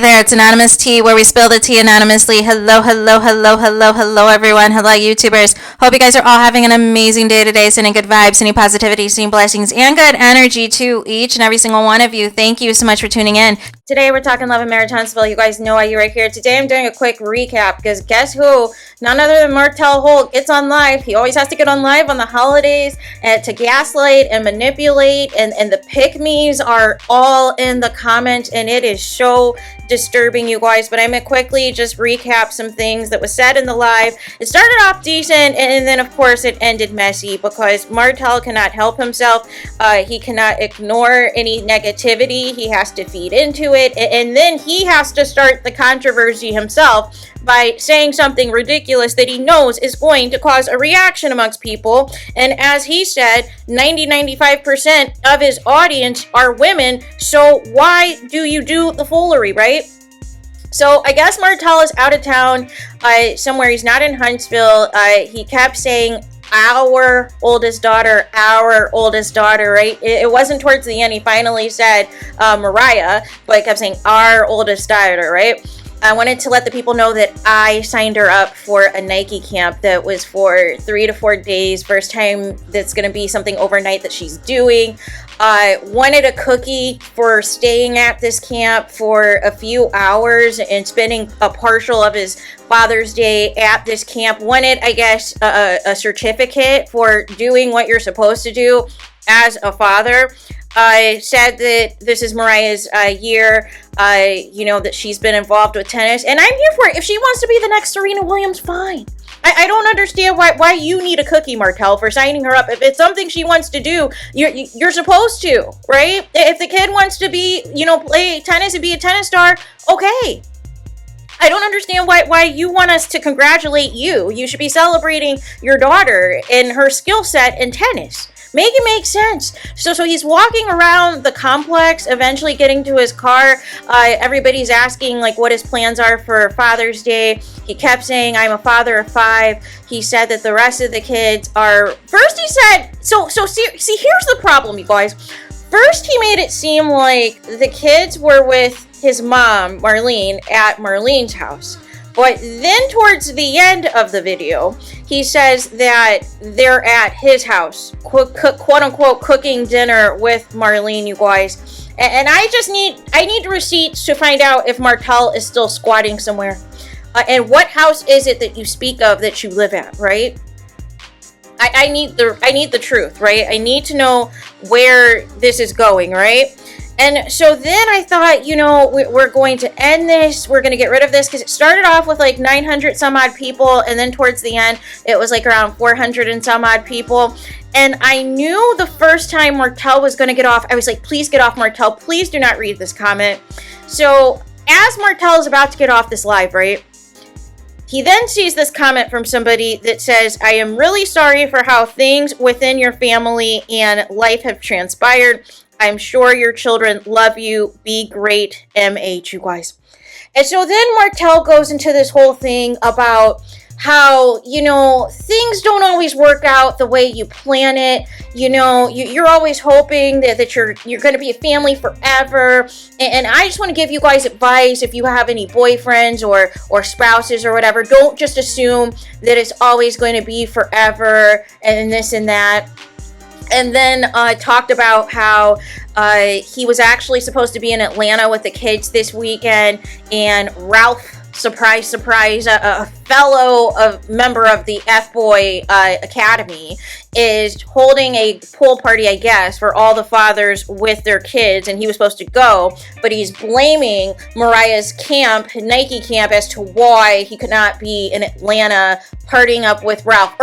there, it's Anonymous Tea, where we spill the tea anonymously. Hello, hello, hello, hello, hello, everyone. Hello, YouTubers. Hope you guys are all having an amazing day today, sending good vibes, sending positivity, sending blessings, and good energy to each and every single one of you. Thank you so much for tuning in. Today, we're talking love and marriage, Huntsville. You guys know why you're right here. Today, I'm doing a quick recap, because guess who? None other than Martell Holt gets on live. He always has to get on live on the holidays to gaslight and manipulate, and the pick-me's are all in the comments, and it is so disturbing, you guys. But I'm gonna quickly just recap some things that was said in the live. It started off decent, and then of course it ended messy, because Martell cannot help himself. He cannot ignore any negativity. He has to feed into it, and then he has to start the controversy himself by saying something ridiculous that he knows is going to cause a reaction amongst people. And as he said, 95% of his audience are women, so why do you do the foolery, right? So I guess Martell is out of town somewhere. He's not in Huntsville. He kept saying our oldest daughter, right? It wasn't towards the end. He finally said Mariah, but he kept saying our oldest daughter, right? I wanted to let the people know that I signed her up for a Nike camp that was for 3 to 4 days. First time that's going to be something overnight that she's doing. Wanted a cookie for staying at this camp for a few hours and spending a partial of his Father's Day at this camp. Wanted, I guess, a certificate for doing what you're supposed to do as a father. Said that this is Mariah's year, that she's been involved with tennis, and I'm here for it. If she wants to be the next Serena Williams, fine. I don't understand why you need a cookie, Martell, for signing her up. If it's something she wants to do, you're supposed to, right? If the kid wants to be, play tennis and be a tennis star, okay. I don't understand why you want us to congratulate you. You should be celebrating your daughter and her skill set in tennis. Make it make sense. So he's walking around the complex, eventually getting to his car. Everybody's asking what his plans are for Father's Day. He kept saying, I'm a father of 5. He said that the rest of the kids are... First he said... So see, here's the problem, you guys. First he made it seem like the kids were with his mom, Marlene, at Marlene's house. But then towards the end of the video, he says that they're at his house, quote unquote, cooking dinner with Marlene, you guys. And I need receipts to find out if Martell is still squatting somewhere. And what house is it that you speak of that you live at, right? I need the truth, right? I need to know where this is going, right? And so then I thought, we're going to end this. We're going to get rid of this, because it started off with 900 some odd people. And then towards the end, it was around 400 and some odd people. And I knew the first time Martell was going to get off, I was like, please get off, Martell. Please do not read this comment. So as Martell is about to get off this live, right? He then sees this comment from somebody that says, I am really sorry for how things within your family and life have transpired. I'm sure your children love you. Be great, MH, you guys. And so then Martell goes into this whole thing about how, things don't always work out the way you plan it. You're always hoping that you're going to be a family forever. And I just want to give you guys advice. If you have any boyfriends or spouses or whatever, don't just assume that it's always going to be forever and this and that. And then talked about how he was actually supposed to be in Atlanta with the kids this weekend, and Ralph, surprise, a fellow member of the F-Boy Academy, is holding a pool party, I guess, for all the fathers with their kids, and he was supposed to go, but he's blaming Mariah's camp, Nike camp, as to why he could not be in Atlanta partying up with Ralph,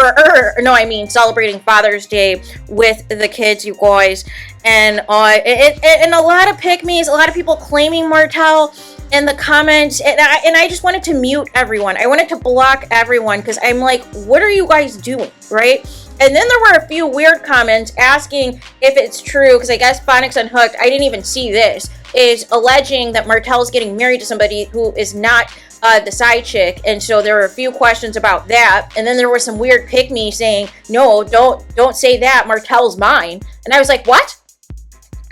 celebrating Father's Day with the kids, you guys. And and a lot of pick-me's, a lot of people claiming Martell in the comments, and I just wanted to mute everyone. I wanted to block everyone, because I'm like, what are you guys doing, right? And then there were a few weird comments asking if it's true, because I guess Phonics Unhooked, I didn't even see this, is alleging that Martell is getting married to somebody who is not the side chick. And so there were a few questions about that. And then there was some weird pick-me saying, no, don't say that, Martell's mine. And I was like, what?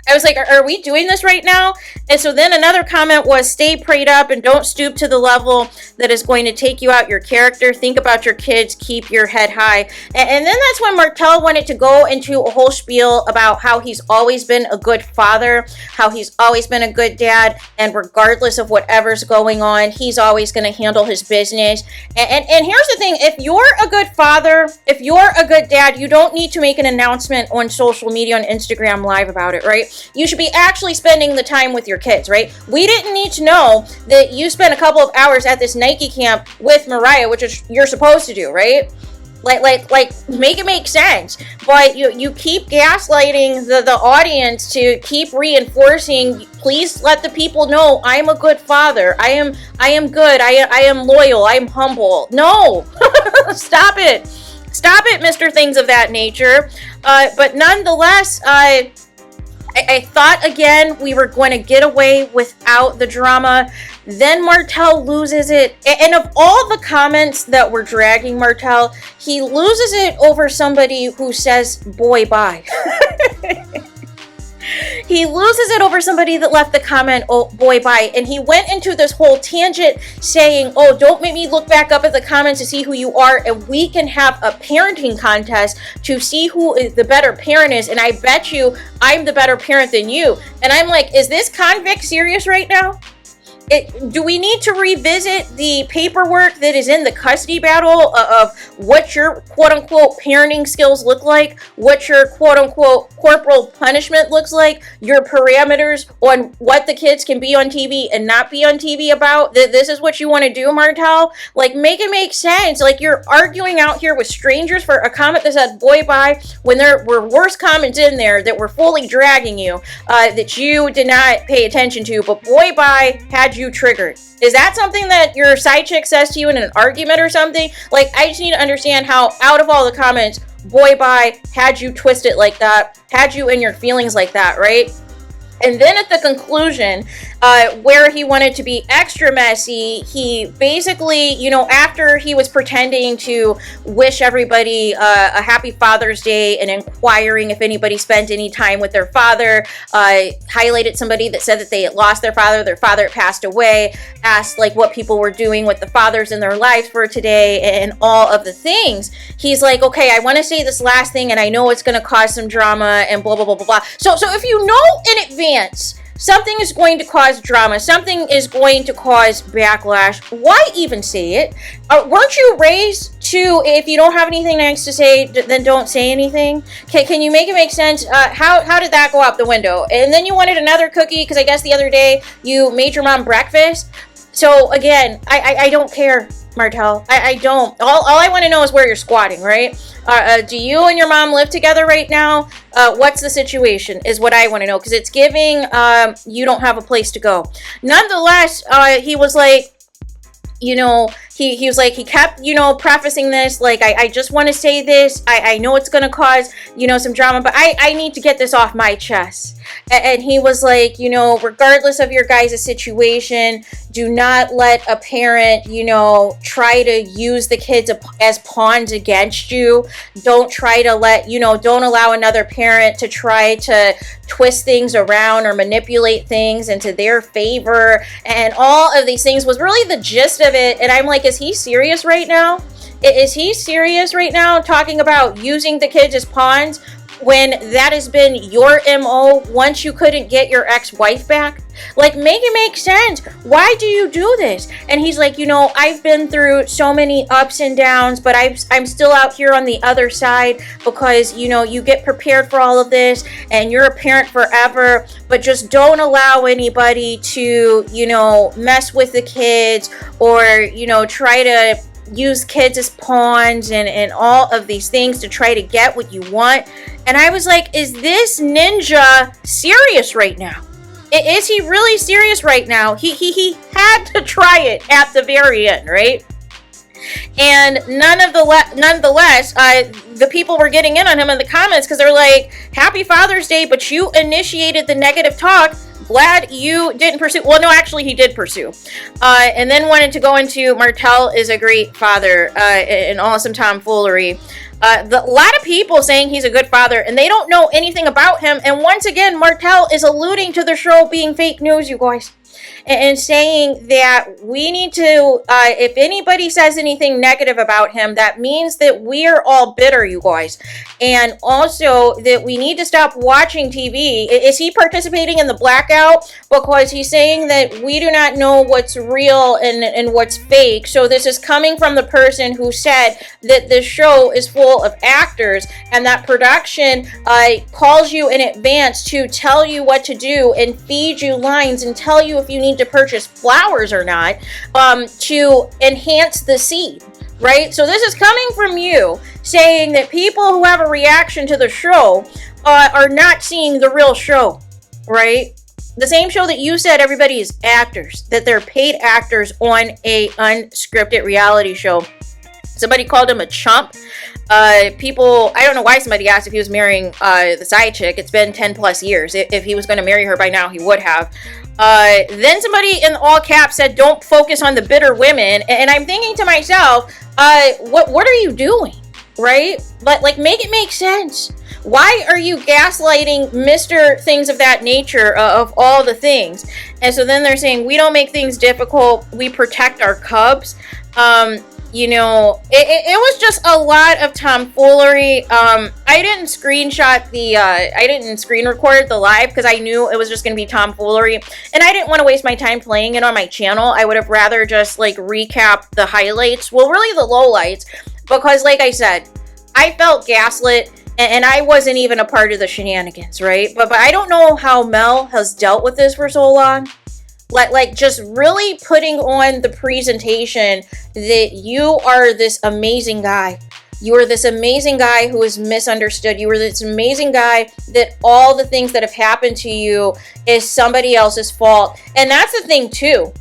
I was like, are we doing this right now? And so then another comment was, stay prayed up and don't stoop to the level that is going to take you out your character. Think about your kids. Keep your head high. And then that's when Martell wanted to go into a whole spiel about how he's always been a good father, how he's always been a good dad, and regardless of whatever's going on, he's always going to handle his business. And here's the thing. If you're a good father, if you're a good dad, you don't need to make an announcement on social media, on Instagram Live about it, right? You should be actually spending the time with your kids, right? We didn't need to know that you spent a couple of hours at this Nike camp with Mariah, which is you're supposed to do, right? Like, make it make sense. But you keep gaslighting the audience to keep reinforcing. Please let the people know I'm a good father. I am good. I am loyal. I'm humble. No, stop it, Mr. Things of that nature. But nonetheless, I thought, again, we were going to get away without the drama. Then Martell loses it. And of all the comments that were dragging Martell, he loses it over somebody who says, boy, bye. He loses it over somebody that left the comment, oh, boy, bye. And he went into this whole tangent saying, oh, don't make me look back up at the comments to see who you are. And we can have a parenting contest to see who is the better parent is. And I bet you I'm the better parent than you. And I'm like, is this convict serious right now? Do we need to revisit the paperwork that is in the custody battle of what your quote-unquote parenting skills look like, what your quote-unquote corporal punishment looks like, your parameters on what the kids can be on TV and not be on TV about? This is what you want to do, Martell? Like, make it make sense. Like, you're arguing out here with strangers for a comment that said, boy, bye, when there were worse comments in there that were fully dragging you, that you did not pay attention to, but boy, bye had you triggered. Is that something that your side chick says to you in an argument or something? Like, I just need to understand how out of all the comments, boy, bye had you twisted like that, had you in your feelings like that, right? And then at the conclusion, where he wanted to be extra messy, he basically, you know, after he was pretending to wish everybody a happy Father's Day and inquiring if anybody spent any time with their father, highlighted somebody that said that they had lost their father had passed away, asked like what people were doing with the fathers in their lives for today and all of the things. He's like, okay, I want to say this last thing and I know it's going to cause some drama and blah, blah, blah, blah, blah. So if you know in advance something is going to cause drama, something is going to cause backlash, why even say it? Weren't you raised to, if you don't have anything nice to say, then don't say anything? Can you make it make sense? How did that go out the window? And then you wanted another cookie because I guess the other day you made your mom breakfast. So again, I don't care, Martell. I don't. All I want to know is where you're squatting, right? Do you and your mom live together right now? What's the situation is what I want to know, because it's giving you don't have a place to go. Nonetheless, he was like, you know, he was like, he kept, you know, prefacing this, like, I just want to say this. I know it's going to cause, you know, some drama, but I need to get this off my chest. And he was like, you know, regardless of your guys' situation, do not let a parent, you know, try to use the kids as pawns against you. Don't try to don't allow another parent to try to twist things around or manipulate things into their favor. And all of these things was really the gist of it. And I'm like, is he serious right now? Is he serious right now talking about using the kids as pawns when that has been your MO once you couldn't get your ex-wife back? Like, make it make sense. Why do you do this? And he's like, you know, I've been through so many ups and downs, but I'm still out here on the other side because, you know, you get prepared for all of this and you're a parent forever, but just don't allow anybody to, you know, mess with the kids or, you know, try to use kids as pawns and all of these things to try to get what you want. And I was like, is this ninja serious right now? Is he really serious right now? He had to try it at the very end, right? And nonetheless, the people were getting in on him in the comments because they're like, happy Father's Day, but you initiated the negative talk. Glad you didn't pursue. Well, no, actually, he did pursue. And then wanted to go into Martell is a great father and awesome tomfoolery. A lot of people saying he's a good father, and they don't know anything about him. And once again, Martell is alluding to the show being fake news, you guys, and saying that we need to, if anybody says anything negative about him, that means that we are all bitter, you guys. And also that we need to stop watching TV. Is he participating in the blackout? Because he's saying that we do not know what's real and what's fake. So this is coming from the person who said that this show is full of actors, and that production calls you in advance to tell you what to do and feed you lines and tell you if you need to purchase flowers or not, to enhance the seed, right? So this is coming from you saying that people who have a reaction to the show are not seeing the real show, right? The same show that you said everybody is actors, that they're paid actors on a unscripted reality show. Somebody called him a chump. People, I don't know why somebody asked if he was marrying the side chick. It's been 10 plus years. If he was going to marry her by now, he would have. Then somebody in all caps said, don't focus on the bitter women. And I'm thinking to myself, what are you doing? Right? But like, make it make sense. Why are you gaslighting Mr. Things of that nature of all the things? And so then they're saying, we don't make things difficult. We protect our cubs. You know, it was just a lot of tomfoolery. I didn't screenshot I didn't screen record the live because I knew it was just going to be tomfoolery. And I didn't want to waste my time playing it on my channel. I would have rather just like recap the highlights. Well, really the lowlights. Because like I said, I felt gaslit and I wasn't even a part of the shenanigans, right? But I don't know how Mel has dealt with this for so long. Like just really putting on the presentation that you are this amazing guy. You are this amazing guy who is misunderstood. You are this amazing guy that all the things that have happened to you is somebody else's fault. And that's the thing too.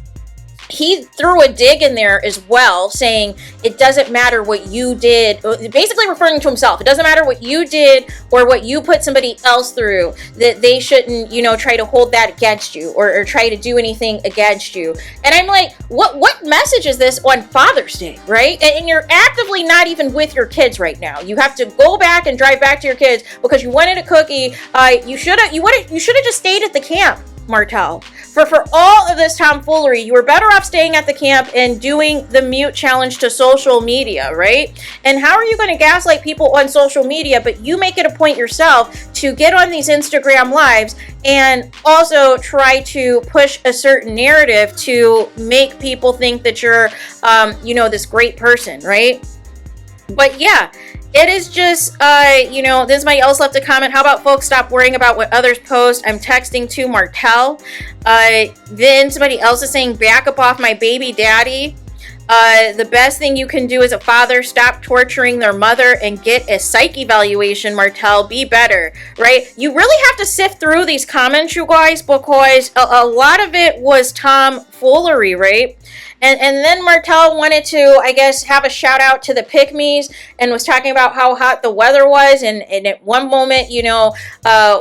He threw a dig in there as well, saying it doesn't matter what you did, basically referring to himself. It doesn't matter what you did or what you put somebody else through, that they shouldn't, you know, try to hold that against you or try to do anything against you. And I'm like, what message is this on Father's Day, right? And you're actively not even with your kids right now. You have to go back and drive back to your kids because you wanted a cookie. You should have just stayed at the camp, Martell. For all of this tomfoolery, you were better off staying at the camp and doing the mute challenge to social media, right? And how are you going to gaslight people on social media, but you make it a point yourself to get on these Instagram lives and also try to push a certain narrative to make people think that you're, you know, this great person, right? But yeah, it is just, you know, then somebody else left a comment. How about folks stop worrying about what others post? I'm texting to Martell. Then somebody else is saying, back up off my baby daddy. The best thing you can do as a father, stop torturing their mother and get a psych evaluation, Martell. Be better, right? You really have to sift through these comments, you guys, because a lot of it was tomfoolery, right? And then Martell wanted to, I guess, have a shout out to the Pick-me's and was talking about how hot the weather was. And at one moment, you know,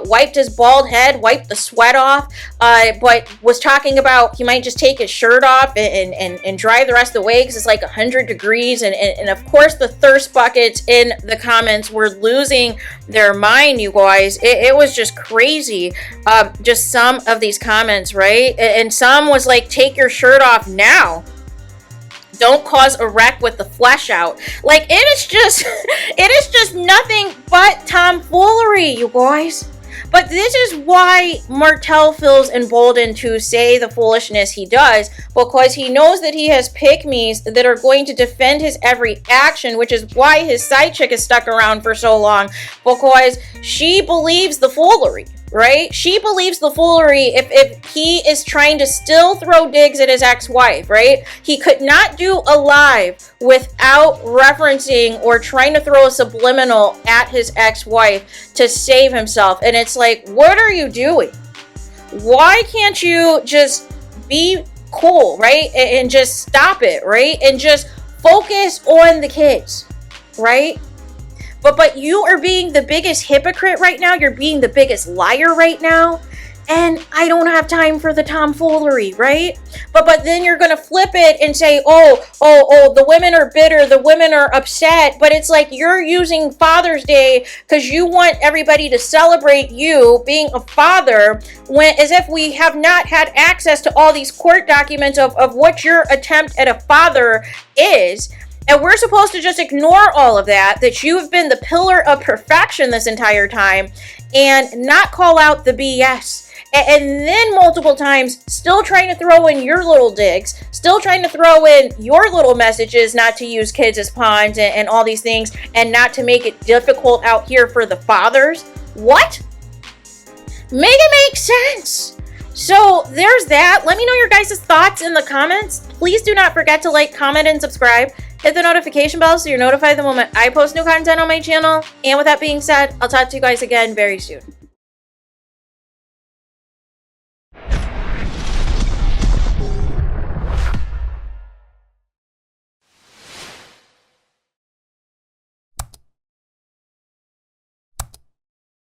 wiped his bald head, wiped the sweat off, but was talking about he might just take his shirt off and drive the rest of the way because it's like 100 degrees. And of course, the thirst buckets in the comments were losing their mind, you guys. It was just crazy. Just some of these comments, right? And some was like, take your shirt off now. Don't cause a wreck with the flesh out. Like, it is just nothing but tomfoolery, you guys. But this is why Martell feels emboldened to say the foolishness he does, because he knows that he has Pick-me's that are going to defend his every action, which is why his side chick is stuck around for so long, because she believes the foolery. Right? She believes the foolery if he is trying to still throw digs at his ex-wife, right? He could not do a live without referencing or trying to throw a subliminal at his ex-wife to save himself. And it's like, what are you doing? Why can't you just be cool, right? And just stop it, right? And just focus on the kids, right? But you are being the biggest hypocrite right now. You're being the biggest liar right now. And I don't have time for the tomfoolery, right? But then you're gonna flip it and say, oh, the women are bitter, the women are upset. But it's like you're using Father's Day because you want everybody to celebrate you being a father, when as if we have not had access to all these court documents of what your attempt at a father is. And we're supposed to just ignore all of that you have been the pillar of perfection this entire time, and not call out the BS. And then multiple times still trying to throw in your little digs, still trying to throw in your little messages not to use kids as pawns and all these things, and not to make it difficult out here for the fathers. What? Make it make sense. So there's that. Let me know your guys' thoughts in the comments. Please do not forget to like, comment, and subscribe. Hit the notification bell so you're notified the moment I post new content on my channel. And with that being said, I'll talk to you guys again very soon.